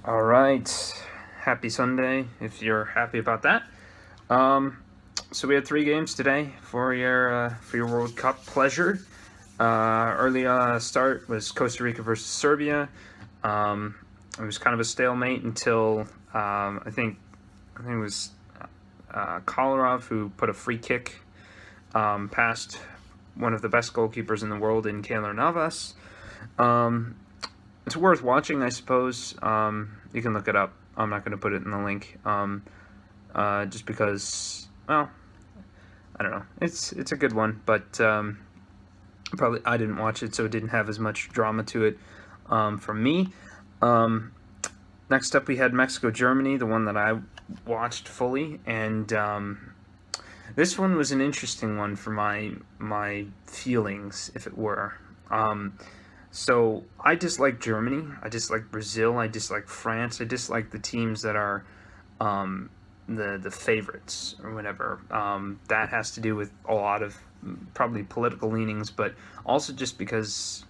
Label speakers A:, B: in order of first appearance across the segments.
A: All right. Happy Sunday if you're happy about that. Um, so we had three games today for your World Cup pleasure. Early start was Costa Rica versus Serbia. Um, it was kind of a stalemate until I think it was Kolarov who put a free kick past one of the best goalkeepers in the world in Keylor Navas. Um, it's worth watching, I suppose. You can look it up. I'm not going to put it in the link, just because. Well, I don't know. It's a good one, but probably I didn't watch it, so it didn't have as much drama to it from me. Um, Next up, we had Mexico Germany, the one that I watched fully, and this one was an interesting one for my feelings, if it were. So I dislike Germany. I dislike Brazil. I dislike France. I dislike the teams that are the favorites or whatever. That has to do with a lot of probably political leanings, but also just because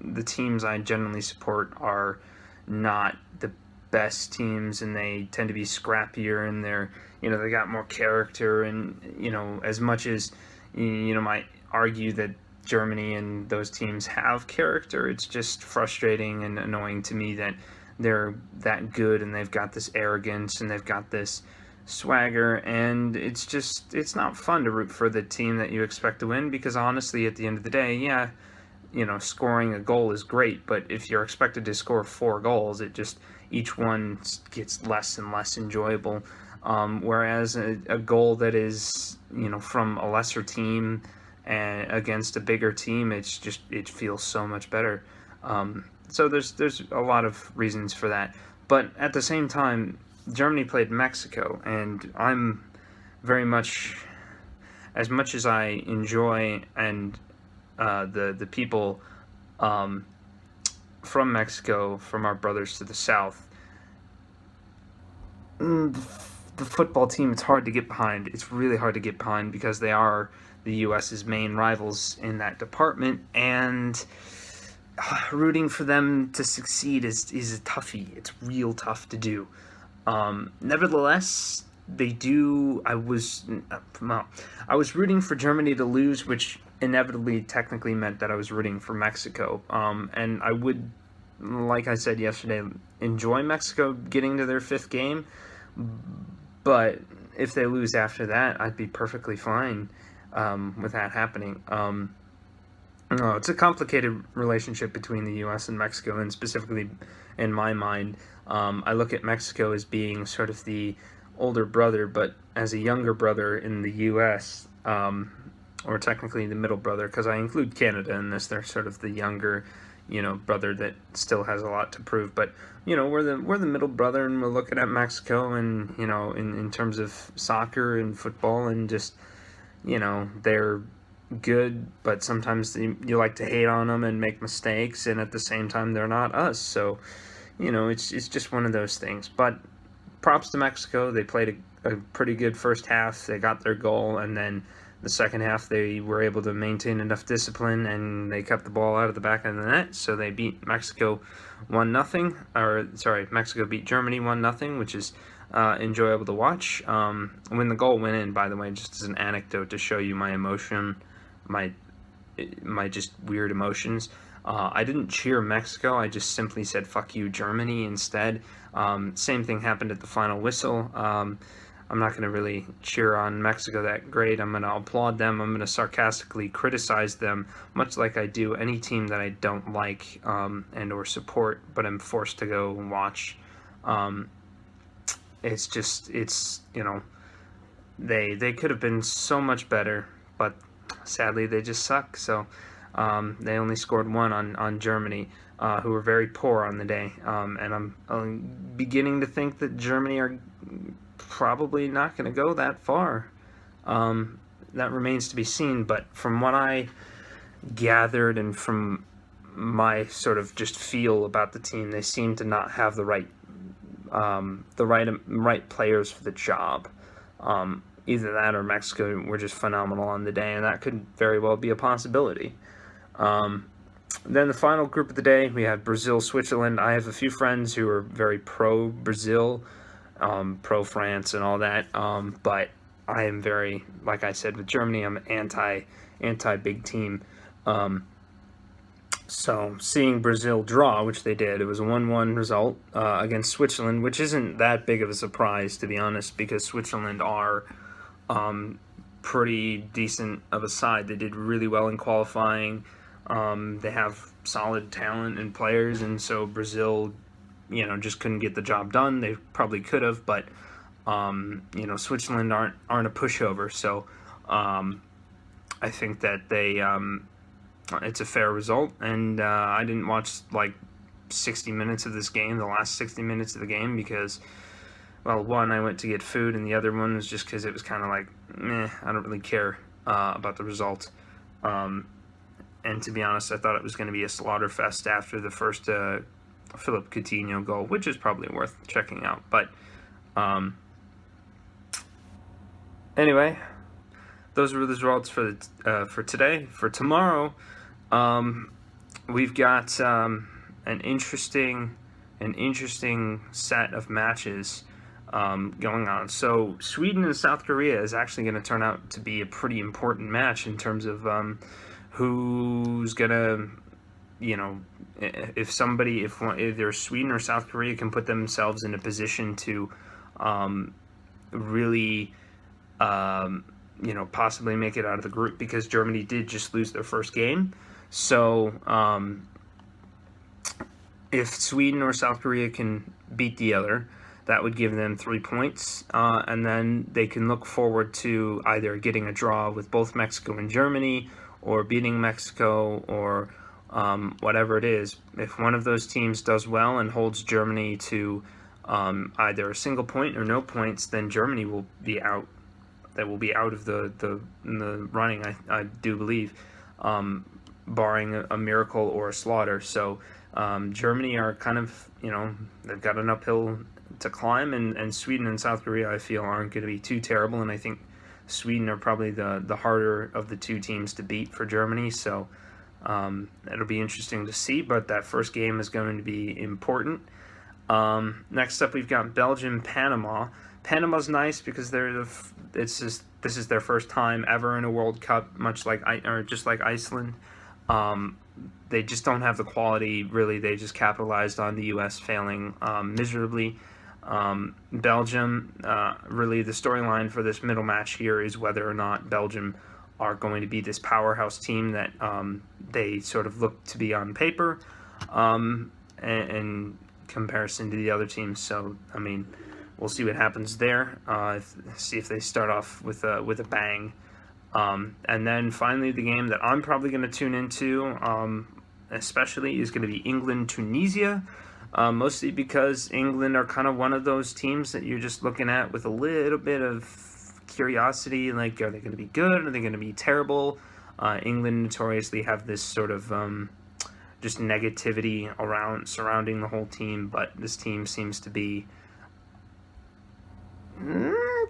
A: the teams I generally support are not the best teams, and they tend to be scrappier, and they got more character, and as much as might argue that Germany and those teams have character, it's just frustrating and annoying to me that they're that good and they've got this arrogance and they've got this swagger, and it's not fun to root for the team that you expect to win, because honestly at the end of the day, yeah, scoring a goal is great, but if you're expected to score 4 goals, it just each one gets less and less enjoyable. Whereas a goal that is from a lesser team and against a bigger team, it feels so much better. So there's a lot of reasons for that, but at the same time, Germany played Mexico, and I'm very much as I enjoy and the people from Mexico, from our brothers to the south. The football team, it's hard to get behind. It's really hard to get behind because they are the U.S.'s main rivals in that department, and rooting for them to succeed is a toughie. It's real tough to do. Nevertheless, they do. I was rooting for Germany to lose, which inevitably technically meant that I was rooting for Mexico. And I would, like I said yesterday, enjoy Mexico getting to their 5th game, but if they lose after that, I'd be perfectly fine with that happening. It's a complicated relationship between the U.S. and Mexico, and specifically in my mind, I look at Mexico as being sort of the older brother, but as a younger brother in the U.S., or technically the middle brother, because I include Canada in this. They're sort of the younger, brother that still has a lot to prove. But we're the middle brother, and we're looking at Mexico, and in terms of soccer and football, and just they're good, but sometimes you like to hate on them and make mistakes, and at the same time they're not us. So it's just one of those things. But props to Mexico. They played a pretty good first half. They got their goal, and then the second half they were able to maintain enough discipline, and they kept the ball out of the back of the net, so they beat Mexico 1-0. Mexico beat Germany 1-0, which is enjoyable to watch. When the goal went in, by the way, just as an anecdote to show you my emotion, my just weird emotions, I didn't cheer Mexico. I just simply said "fuck you, Germany" instead. Same thing happened at the final whistle. I'm not going to really cheer on Mexico that great. I'm going to applaud them. I'm going to sarcastically criticize them, much like I do any team that I don't like and or support, but I'm forced to go and watch. They could have been so much better, but sadly they just suck. So they only scored 1 on Germany, who were very poor on the day. And I'm beginning to think that Germany are probably not going to go that far. That remains to be seen, but from what I gathered and from my sort of just feel about the team, they seem to not have the right players for the job. Either that or Mexico were just phenomenal on the day, and that could very well be a possibility. Then the final group of the day, we have Brazil, Switzerland. I have a few friends who are very pro-Brazil, pro-France and all that, but I am very, like I said with Germany, I'm anti-big team. So seeing Brazil draw, which they did, it was a 1-1 result against Switzerland, which isn't that big of a surprise, to be honest, because Switzerland are pretty decent of a side. They did really well in qualifying. They have solid talent and players, and so Brazil, just couldn't get the job done. They probably could have, but Switzerland aren't a pushover. So I think that it's a fair result. And I didn't watch like 60 minutes of this game, the last 60 minutes of the game, because, well, one, I went to get food, and the other one was just because it was kind of like, meh, I don't really care about the result. And to be honest, I thought it was going to be a slaughter fest after the first Philip Coutinho goal, which is probably worth checking out. But anyway, those were the results for today. For tomorrow, we've got an interesting set of matches going on. So Sweden and South Korea is actually going to turn out to be a pretty important match in terms of who's gonna, if either Sweden or South Korea can put themselves in a position to really possibly make it out of the group, because Germany did just lose their first game. So if Sweden or South Korea can beat the other, that would give them 3 points, and then they can look forward to either getting a draw with both Mexico and Germany, or beating Mexico, or whatever it is. If one of those teams does well and holds Germany to either a single point or no points, then Germany will be out. That will be out of the running, I do believe, barring a miracle or a slaughter. So Germany are kind of, they've got an uphill to climb, and Sweden and South Korea, I feel, aren't going to be too terrible, and I think Sweden are probably the harder of the two teams to beat for Germany. So it'll be interesting to see, but that first game is going to be important. Next up, we've got Belgium, Panama. Panama's nice because this is their first time ever in a World Cup, just like Iceland. They just don't have the quality, really. They just capitalized on the U.S. failing miserably. Belgium, really the storyline for this middle match here is whether or not Belgium are going to be this powerhouse team that they sort of look to be on paper in comparison to the other teams. So, I mean, we'll see what happens there. See if they start off with a bang. And then finally, the game that I'm probably going to tune into, especially, is going to be England-Tunisia. Mostly because England are kind of one of those teams that you're just looking at with a little bit of curiosity, like, are they going to be good? Are they going to be terrible? England notoriously have this sort of just negativity surrounding the whole team, but this team seems to be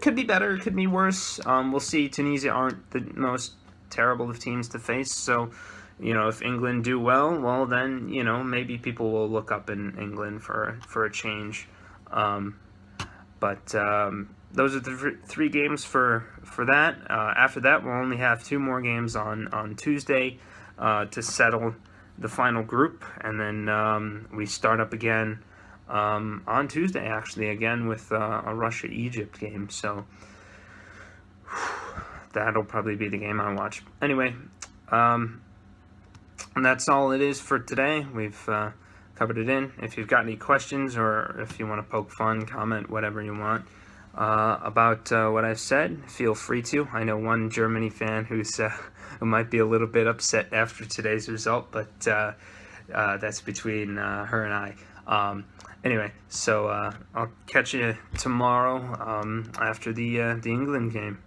A: could be better, could be worse. We'll see. Tunisia aren't the most terrible of teams to face, so if England do well, then, maybe people will look up in England for a change. But those are the three games for that. After that, we'll only have 2 more games on Tuesday to settle the final group. And then we start up again on Tuesday, actually, again with a Russia-Egypt game. So that'll probably be the game I watch. Anyway, and that's all it is for today. We've covered it in. If you've got any questions, or if you want to poke fun, comment, whatever you want about what I've said, feel free to. I know one Germany fan who might be a little bit upset after today's result, but that's between her and I. Anyway, so I'll catch you tomorrow after the England game.